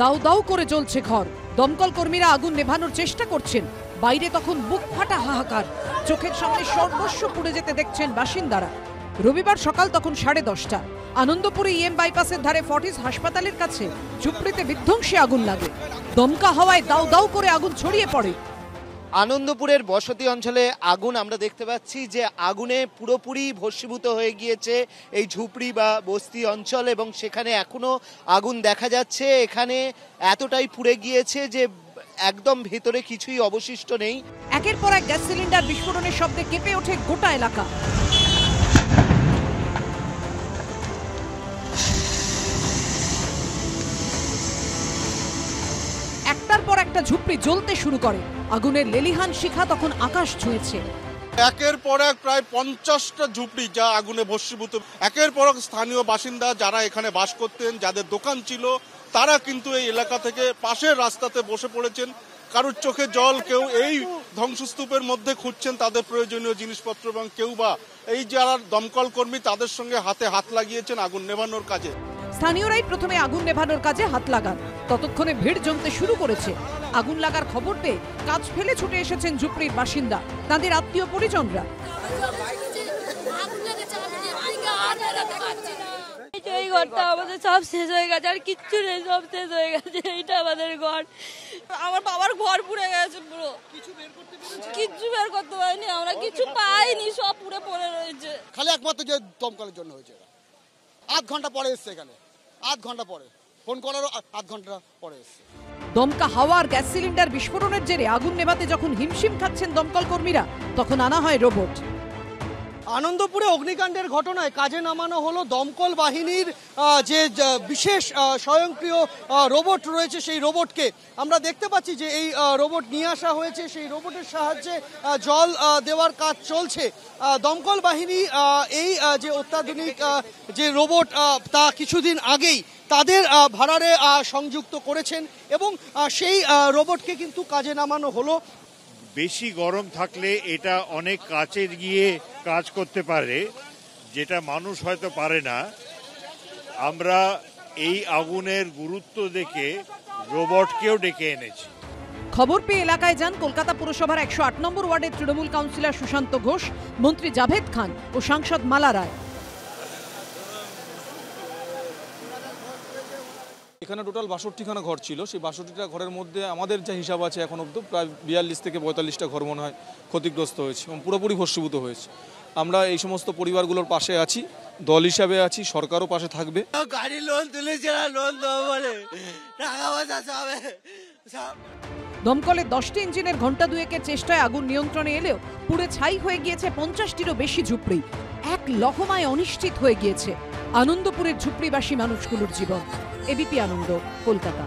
দাউ দাউ করে জ্বলছে ঘর। দমকল কর্মীরা আগুন নেভানোর চেষ্টা করছেন। বাইরে তখন বুক ফাটা হাহাকার। চোখের সামনে সর্বস্ব পুড়ে যেতে দেখছেন বাসিন্দারা। রবিবার সকাল তখন 10:30। আনন্দপুরে ইএম বাইপাসের ধারে ফর্টিস হাসপাতালের কাছে ঝুপড়িতে বিধ্বংসী আগুন লাগে। দমকা হাওয়ায় দাউ দাউ করে আগুন ছড়িয়ে পড়ে। আনন্দপুরের বসতি অঞ্চলে আগুন আমরা দেখতে পাচ্ছি যে আগুনে পুরোপুরি ভস্মীভূত হয়ে গিয়েছে এই ঝুপড়ি বা বস্তি অঞ্চল, এবং সেখানে এখনো আগুন দেখা যাচ্ছে। এখানে এতটাই পুড়ে গিয়েছে যে একদম ভেতরে কিছুই অবশিষ্ট নেই। একের পর এক গ্যাস সিলিন্ডার বিস্ফোরণের শব্দে কেঁপে ওঠে গোটা এলাকা। একটার পর একটা ঝুপড়ি জ্বলতে শুরু করে। আগুনের লেলিহান শিখা তখন আকাশ ছুঁয়েছে। একের পর এক প্রায় 50টা ঝুপড়ি যা আগুনে ভস্মীভূত। একের পর এক স্থানীয় বাসিন্দা যারা এখানে বাস করতেন, যাদের দোকান ছিল, তারা কিন্তু এই এলাকা থেকে পাশের রাস্তাতে বসে পড়েছেন। কারোর চোখে জল, কেউ এই ধ্বংসস্তূপের মধ্যে খুঁজছেন তাদের প্রয়োজনীয় জিনিসপত্র, এবং কেউ বা এই যারা দমকল কর্মী তাদের সঙ্গে হাতে হাত লাগিয়েছেন আগুন নেভানোর কাজে। স্থানীয়রাই প্রথমে আগুন নেভানোর কাজে হাত লাগান। ততক্ষণে ভিড় জমতে শুরু করেছে। আগুন লাগার খবর পেয়ে কাজ ফেলে ছুটে এসেছেন ঝুপড়ির বাসিন্দা, তাদের আত্মীয় পরিজনরা। এই ঘরটা আমাদের সব শেষ হয়ে গেছে, আর কিচ্ছু নেই, সব শেষ হয়ে গেছে। এইটা আমাদের ঘর। আমার বাবার ঘর পুড়ে গেছে পুরো। কিচ্ছু বের করতে পারিনি, আমরা কিছু পাইনি, সব পুরো পড়ে রয়েছে। খালি একমাত্র যে দমকলের জন্য হয়েছে। আধ ঘন্টা পরে এসছে এখানে, আধ ঘন্টা পরে ফোন করারও আধ ঘন্টা পরে এসছে। দমকা হাওয়া আর গ্যাস সিলিন্ডার বিস্ফোরণের জেরে আগুন নেভাতে যখন হিমশিম খাচ্ছেন দমকল কর্মীরা, তখন আনা হয় রোবট। আনন্দপুরে অগ্নিকাণ্ডের ঘটনায় কাজে নামানো হলো দমকল বাহিনীর যে বিশেষ স্বয়ংক্রিয় রোবট রয়েছে, সেই রোবটকে আমরা দেখতে পাচ্ছি যে এই রোবট নিয়ে আসা হয়েছে। সেই রোবটের সাহায্যে জল দেওয়ার কাজ চলছে। দমকল বাহিনী এই যে অত্যাধুনিক যে রোবট তা কিছুদিন আগেই তাদের ভাড়ারে সংযুক্ত করেছেন, এবং সেই রোবটকে কিন্তু কাজে নামানো হলো। বেশি গরম থাকলে এটা অনেক কাছে গিয়ে কাজ করতে পারে, যেটা মানুষ হয়তো পারে না। আমরা এই আগুনের গুরুত্ব দেখে রোবটকেও ডেকে এনেছি। খবর পেয়ে এলাকায় যান কলকাতা পুরসভার 108 নম্বর ওয়ার্ডের তৃণমূল কাউন্সিলর সুশান্ত ঘোষ, মন্ত্রী জাভেদ খান ও সাংসদ মালা রায়। এখানে টোটাল 62খানা ঘর ছিল। সেই 62টা ঘরের মধ্যে আমাদের যা হিসাব আছে এখন অব্দি প্রায় 42 থেকে 45টা ঘর মনে হয় ক্ষতিগ্রস্ত হয়েছে এবং পুরোপুরি ভস্মীভূত হয়েছে। আমরা এই সমস্ত পরিবারগুলোর পাশে আছি, দল হিসাবে আছি, সরকারও পাশে থাকবে। গাড়ি লোন তুলেছে, লোন দেবো বলে টাকা পয়সা সবে। দমকলের 10টি ইঞ্জিনের ঘন্টা দুয়েকের চেষ্টায় আগুন নিয়ন্ত্রণে এলেও পুড়ে ছাই হয়ে গিয়েছে 50টিরও বেশি ঝুপড়ি। এক লহমায় অনিশ্চিত হয়ে গিয়েছে আনন্দপুরের ঝুপড়িবাসী মানুষগুলোর জীবন। এবিপি আনন্দ, কলকাতা।